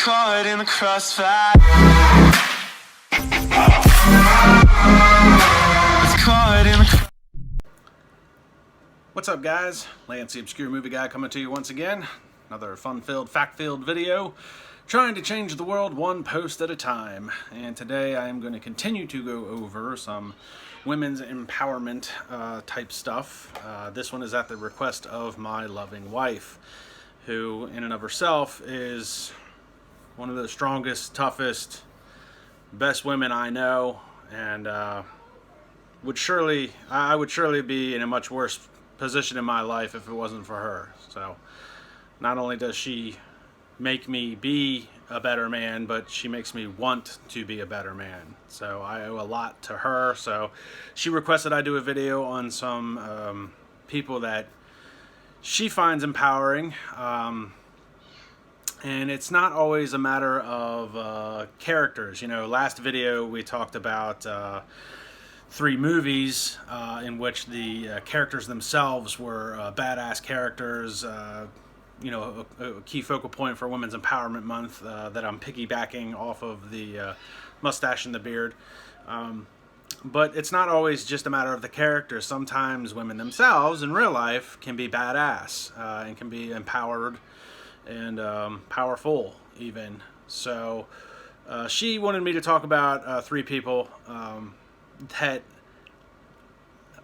caught in the crossfire. It's caught in the... What's up, guys? Lance the Obscure Movie Guy coming to you once again. Another fun-filled, fact-filled video, trying to change the world one post at a time. And today I am going to continue to go over some women's empowerment type stuff. This one is at the request of my loving wife, who in and of herself is one of the strongest, toughest, best women I know, and I would surely be in a much worse position in my life if it wasn't for her. So not only does she make me be a better man, but she makes me want to be a better man. So I owe a lot to her. So she requested I do a video on some people that she finds empowering, and it's not always a matter of characters. You know, last video we talked about 3 movies in which the characters themselves were badass characters. You know, a key focal point for Women's Empowerment Month that I'm piggybacking off of the mustache and the beard. But it's not always just a matter of the characters. Sometimes women themselves in real life can be badass and can be empowered and powerful even. So she wanted me to talk about 3 people that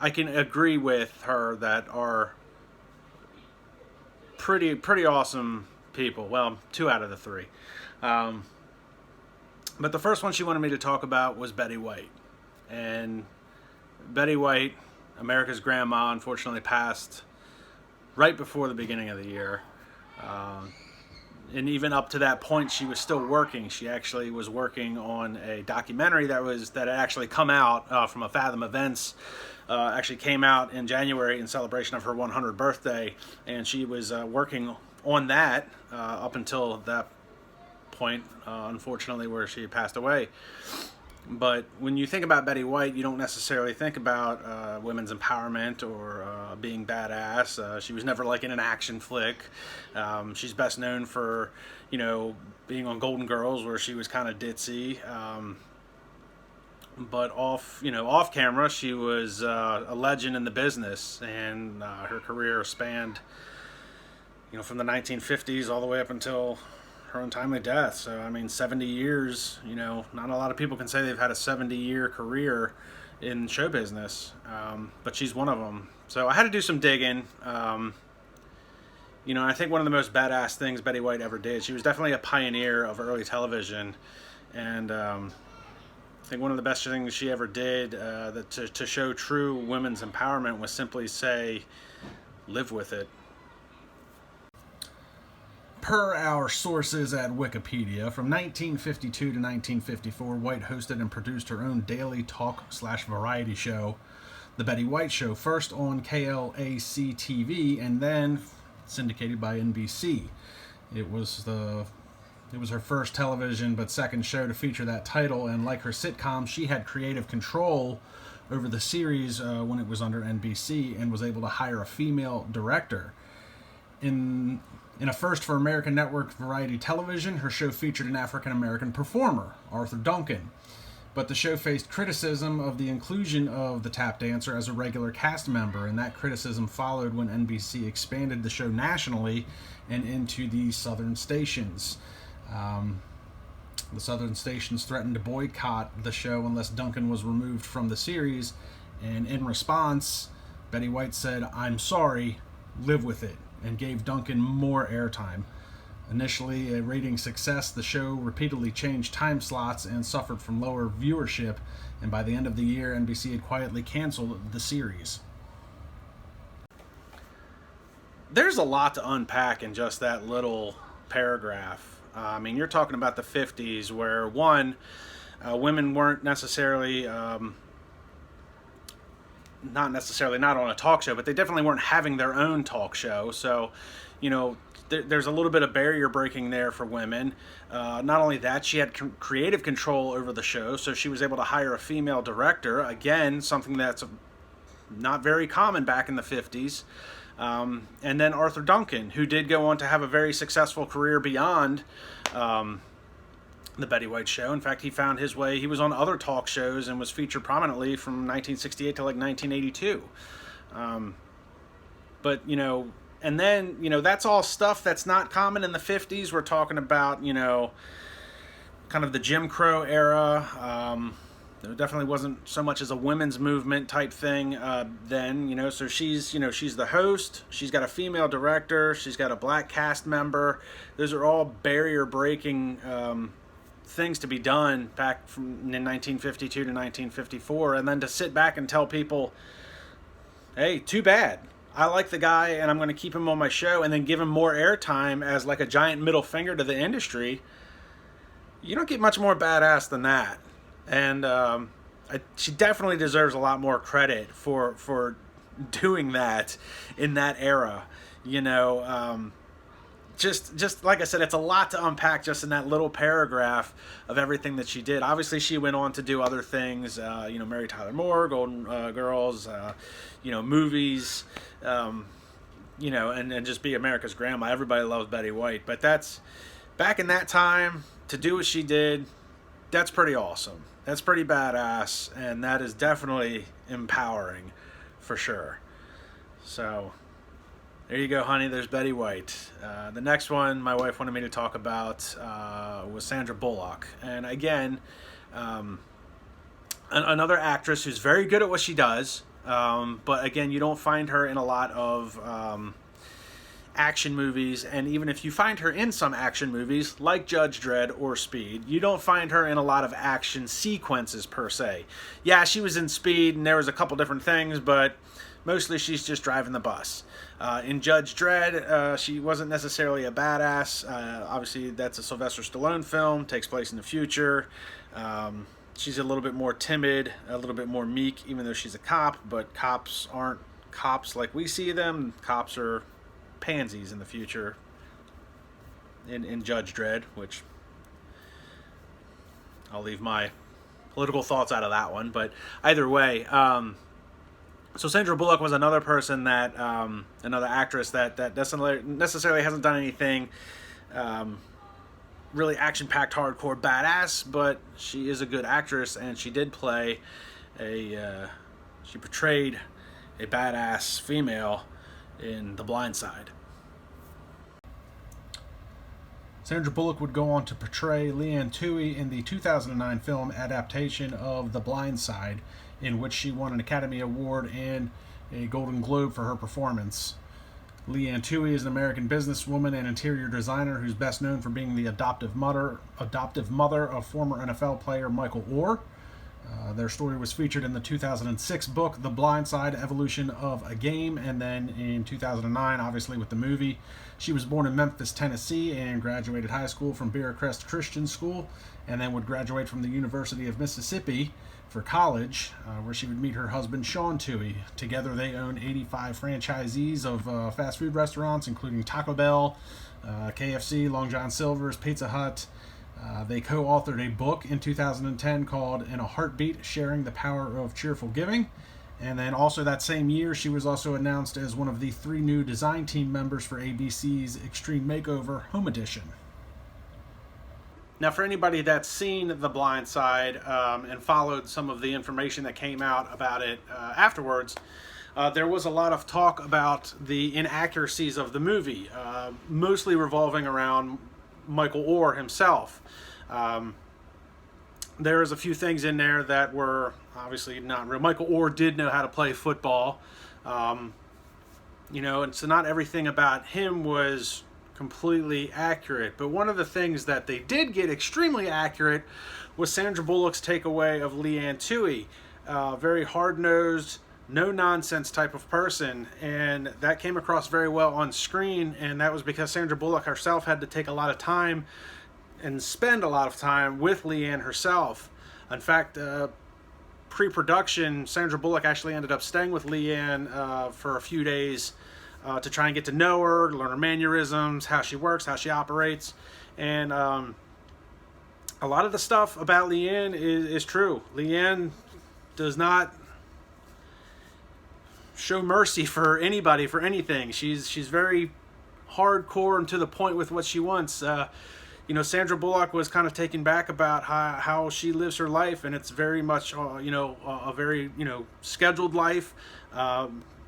I can agree with her that are pretty awesome people. Well, 2 out of the 3. But the first one she wanted me to talk about was Betty White. And Betty White, America's grandma, unfortunately passed right before the beginning of the year. And even up to that point, she was still working. She actually was working on a documentary that had actually come out from a Fathom Events. Actually came out in January in celebration of her 100th birthday, and she was working on that up until that point, unfortunately, where she passed away. But when you think about Betty White, you don't necessarily think about women's empowerment or being badass. She was never like in an action flick. She's best known for, you know, being on Golden Girls, where she was kind of ditzy. But off camera, she was a legend in the business, and her career spanned, you know, from the 1950s all the way up until her untimely death. So, I mean, 70 years, you know, not a lot of people can say they've had a 70-year career in show business, but she's one of them. So I had to do some digging. You know, I think one of the most badass things Betty White ever did, she was definitely a pioneer of early television, and I think one of the best things she ever did to show true women's empowerment was simply say, live with it. Per our sources at Wikipedia, from 1952 to 1954, White hosted and produced her own daily talk/variety show, The Betty White Show, first on KLAC-TV and then syndicated by NBC. It was her first television but second show to feature that title, and like her sitcom, she had creative control over the series when it was under NBC and was able to hire a female director. In a first for American network variety television, her show featured an African-American performer, Arthur Duncan. But the show faced criticism of the inclusion of the tap dancer as a regular cast member, and that criticism followed when NBC expanded the show nationally and into the southern stations. The southern stations threatened to boycott the show unless Duncan was removed from the series, and in response, Betty White said, "I'm sorry, live with it," and gave Duncan more airtime. Initially a rating success, the show repeatedly changed time slots and suffered from lower viewership, and by the end of the year, NBC had quietly canceled the series. There's a lot to unpack in just that little paragraph. I mean, you're talking about the 50s, where women weren't necessarily not on a talk show, but they definitely weren't having their own talk show. So, you know, there's a little bit of barrier breaking there for women. Not only that, she had creative control over the show, so she was able to hire a female director. Again, something that's not very common back in the 50s. And then Arthur Duncan, who did go on to have a very successful career beyond The Betty White Show. In fact, he found his way. He was on other talk shows and was featured prominently from 1968 to like 1982. But, and then, that's all stuff that's not common in the 50s. We're talking about, kind of the Jim Crow era. There definitely wasn't so much as a women's movement type thing then, so she's the host. She's got a female director. She's got a black cast member. Those are all barrier breaking things to be done back from in 1952 to 1954. And then to sit back and tell people, hey, too bad. I like the guy and I'm going to keep him on my show, and then give him more airtime as like a giant middle finger to the industry. You don't get much more badass than that. And she definitely deserves a lot more credit for doing that in that era. Just like I said, it's a lot to unpack just in that little paragraph of everything that she did. Obviously, she went on to do other things, Mary Tyler Moore, Golden Girls, movies, and just be America's grandma. Everybody loves Betty White. But that's, back in that time, to do what she did, that's pretty awesome. That's pretty badass, and that is definitely empowering, for sure. So, there you go, honey. There's Betty White. The next one my wife wanted me to talk about was Sandra Bullock. And again, another actress who's very good at what she does. But again, you don't find her in a lot of action movies. And even if you find her in some action movies, like Judge Dredd or Speed, you don't find her in a lot of action sequences per se. Yeah, she was in Speed, and there was a couple different things, but mostly she's just driving the bus. In Judge Dredd, she wasn't necessarily a badass. Obviously, that's a Sylvester Stallone film, takes place in the future. She's a little bit more timid, a little bit more meek, even though she's a cop, but cops aren't cops like we see them. Cops are pansies in the future in Judge Dredd, which I'll leave my political thoughts out of that one. But either way, so Sandra Bullock was another person that, another actress that necessarily hasn't done anything really action-packed, hardcore, badass, but she is a good actress, and she did play she portrayed a badass female in The Blind Side. Sandra Bullock would go on to portray Leanne Toohey in the 2009 film adaptation of The Blind Side, in which she won an Academy Award and a Golden Globe for her performance. Leanne Toohey is an American businesswoman and interior designer who's best known for being the adoptive mother of former NFL player Michael Orr. Their story was featured in the 2006 book The Blind Side: Evolution of a Game, and then in 2009, obviously, with the movie. She was born in Memphis, Tennessee, and graduated high school from Bear Crest Christian School, and then would graduate from the University of Mississippi for college, where she would meet her husband, Sean Toohey. Together, they own 85 franchisees of fast food restaurants, including Taco Bell, KFC, Long John Silver's, Pizza Hut. They co-authored a book in 2010 called In a Heartbeat, Sharing the Power of Cheerful Giving. And then also that same year, she was also announced as one of the 3 new design team members for ABC's Extreme Makeover Home Edition. Now, for anybody that's seen The Blind Side and followed some of the information that came out about it afterwards, there was a lot of talk about the inaccuracies of the movie, mostly revolving around Michael Orr himself. There's a few things in there that were obviously not real. Michael Orr did know how to play football, and so not everything about him was completely accurate. But one of the things that they did get extremely accurate was Sandra Bullock's takeaway of Leanne Toohey. Very hard-nosed, no-nonsense type of person, and that came across very well on screen, and that was because Sandra Bullock herself had to take a lot of time and spend a lot of time with Leanne herself. In fact, pre-production, Sandra Bullock actually ended up staying with Leanne for a few days to try and get to know her, learn her mannerisms, how she works, how she operates, and a lot of the stuff about Leanne is true. Leanne does not show mercy for anybody, for anything. She's very hardcore and to the point with what she wants. Sandra Bullock was kind of taken back about how she lives her life, and it's very much, a very, scheduled life,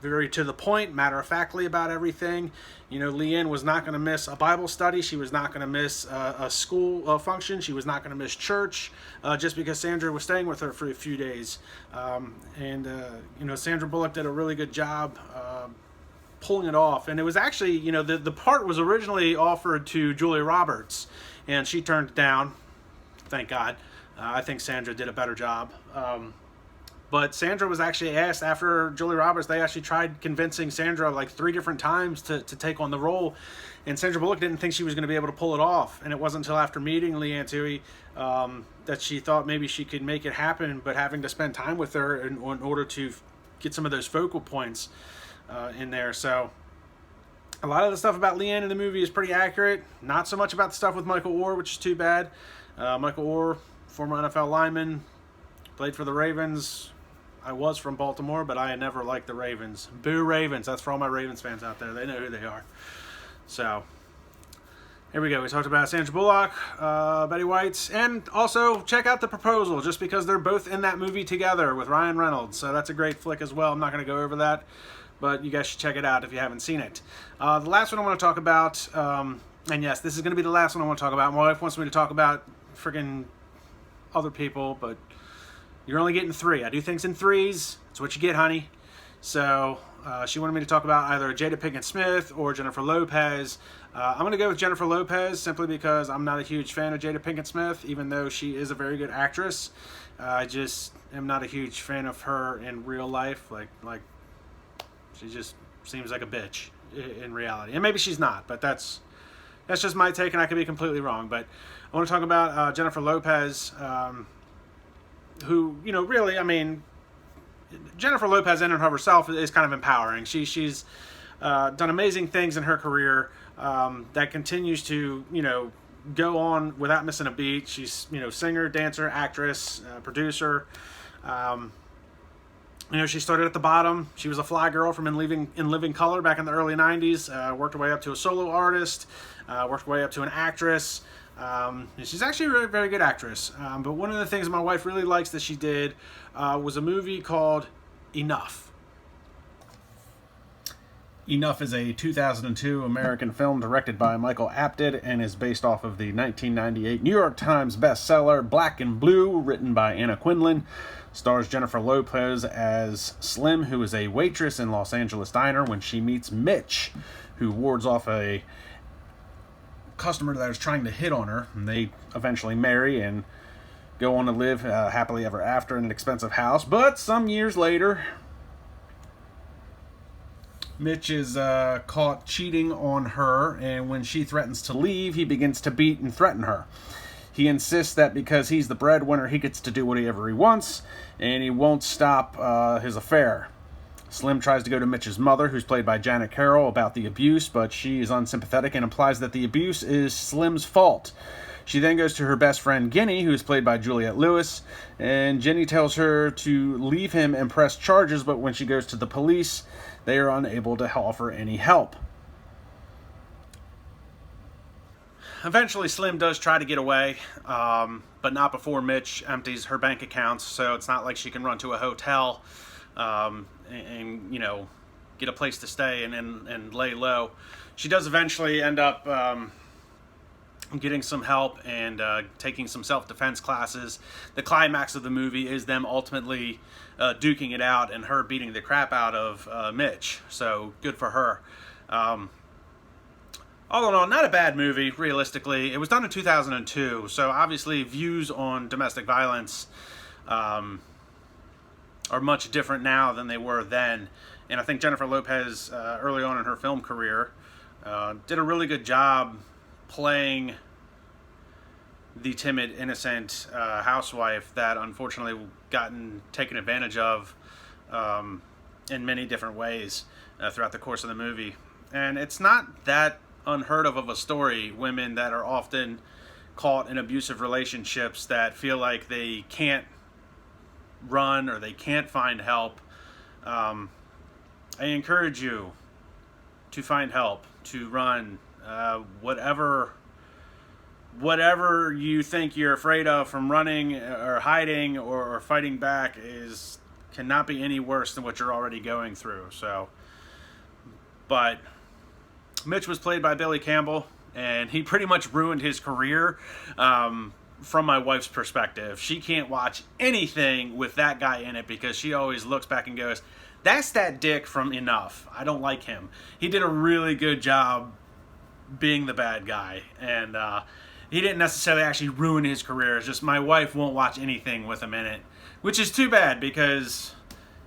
very to the point, matter-of-factly about everything. Leanne was not going to miss a Bible study. She was not going to miss a school function. She was not going to miss church just because Sandra was staying with her for a few days. Sandra Bullock did a really good job pulling it off. And it was actually, the part was originally offered to Julia Roberts, and she turned it down. Thank God. I think Sandra did a better job. But Sandra was actually asked after Julia Roberts. They actually tried convincing Sandra like 3 different times to take on the role. And Sandra Bullock didn't think she was going to be able to pull it off. And it wasn't until after meeting Leanne Tui that she thought maybe she could make it happen, but having to spend time with her in order to get some of those focal points in there. So a lot of the stuff about Leanne in the movie is pretty accurate. Not so much about the stuff with Michael Oher, which is too bad. Michael Oher, former NFL lineman, played for the Ravens. I was from Baltimore, but I had never liked the Ravens. Boo Ravens. That's for all my Ravens fans out there. They know who they are. So, here we go. We talked about Sandra Bullock, Betty White, and also check out The Proposal, just because they're both in that movie together with Ryan Reynolds. So that's a great flick as well. I'm not going to go over that, but you guys should check it out if you haven't seen it. The last one I want to talk about, and yes, this is going to be the last one I want to talk about. My wife wants me to talk about friggin' other people, but you're only getting 3. I do things in 3s. That's what you get, honey. So she wanted me to talk about either Jada Pinkett Smith or Jennifer Lopez. I'm going to go with Jennifer Lopez simply because I'm not a huge fan of Jada Pinkett Smith, even though she is a very good actress. I just am not a huge fan of her in real life. Like she just seems like a bitch in reality. And maybe she's not, but that's just my take, and I could be completely wrong. But I want to talk about Jennifer Lopez, who, really, Jennifer Lopez in and of herself is kind of empowering. She's done amazing things in her career that continues to, go on without missing a beat. She's, singer, dancer, actress, producer. She started at the bottom. She was a fly girl from In Living Color back in the early 90s, worked her way up to a solo artist, worked her way up to an actress. She's actually a very, very good actress. But one of the things my wife really likes that she did was a movie called Enough. Enough is a 2002 American film directed by Michael Apted and is based off of the 1998 New York Times bestseller Black and Blue, written by Anna Quindlen. Stars Jennifer Lopez as Slim, who is a waitress in Los Angeles diner when she meets Mitch, who wards off a customer that is trying to hit on her, and they eventually marry and go on to live happily ever after in an expensive house. But some years later, Mitch is caught cheating on her, and when she threatens to leave, he begins to beat and threaten her. He insists that because he's the breadwinner, he gets to do whatever he wants, and he won't stop his affair. Slim tries to go to Mitch's mother, who's played by Janet Carroll, about the abuse, but she is unsympathetic and implies that the abuse is Slim's fault. She then goes to her best friend, Ginny, who's played by Juliette Lewis, and Ginny tells her to leave him and press charges, but when she goes to the police, they are unable to offer any help. Eventually, Slim does try to get away, but not before Mitch empties her bank accounts, so it's not like she can run to a hotel and get a place to stay and lay low. She does eventually end up getting some help and taking some self-defense classes. The climax of the movie is them ultimately duking it out and her beating the crap out of Mitch, so good for her. All in all, not a bad movie, realistically. It was done in 2002, so obviously views on domestic violence are much different now than they were then. And I think Jennifer Lopez, early on in her film career, did a really good job playing the timid, innocent housewife that unfortunately gotten taken advantage of in many different ways throughout the course of the movie. And it's not that unheard of a story, women that are often caught in abusive relationships that feel like they can't run or they can't find help. I encourage you to find help, to run, whatever whatever you think you're afraid of from running or hiding or fighting back cannot be any worse than what you're already going through. So, but Mitch was played by Billy Campbell, and he pretty much ruined his career. From my wife's perspective, she can't watch anything with that guy in it because she always looks back and goes, "That's that dick from Enough. I don't like him." He did a really good job being the bad guy, and he didn't necessarily actually ruin his career. It's just my wife won't watch anything with him in it, which is too bad because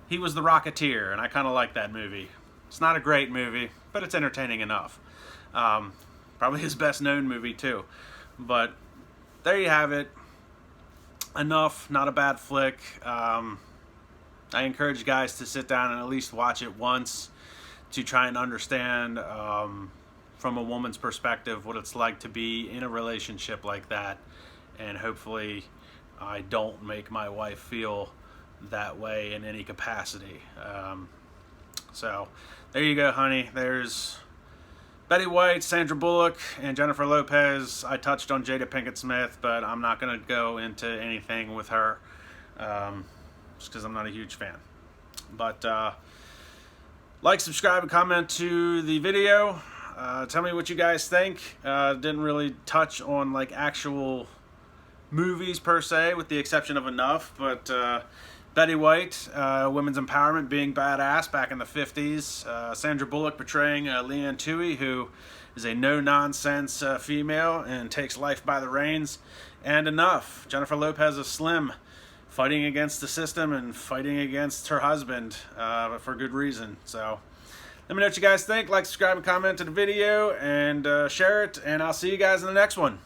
he was the Rocketeer, and I kind of like that movie. It's not a great movie, but it's entertaining enough. Probably his best known movie too. But there you have it. Enough, not a bad flick. I encourage you guys to sit down and at least watch it once to try and understand from a woman's perspective what it's like to be in a relationship like that, and hopefully I don't make my wife feel that way in any capacity. So there you go, honey. There's Betty White, Sandra Bullock, and Jennifer Lopez. I touched on Jada Pinkett Smith, but I'm not going to go into anything with her just because I'm not a huge fan. But like, subscribe, and comment to the video. Tell me what you guys think. Didn't really touch on like actual movies per se, with the exception of Enough. But Betty White, women's empowerment, being badass back in the 50s. Sandra Bullock portraying Leanne Toohey, who is a no-nonsense female and takes life by the reins. And Enough, Jennifer Lopez, a slim, fighting against the system and fighting against her husband for good reason. So let me know what you guys think. Like, subscribe, and comment to the video, and share it. And I'll see you guys in the next one.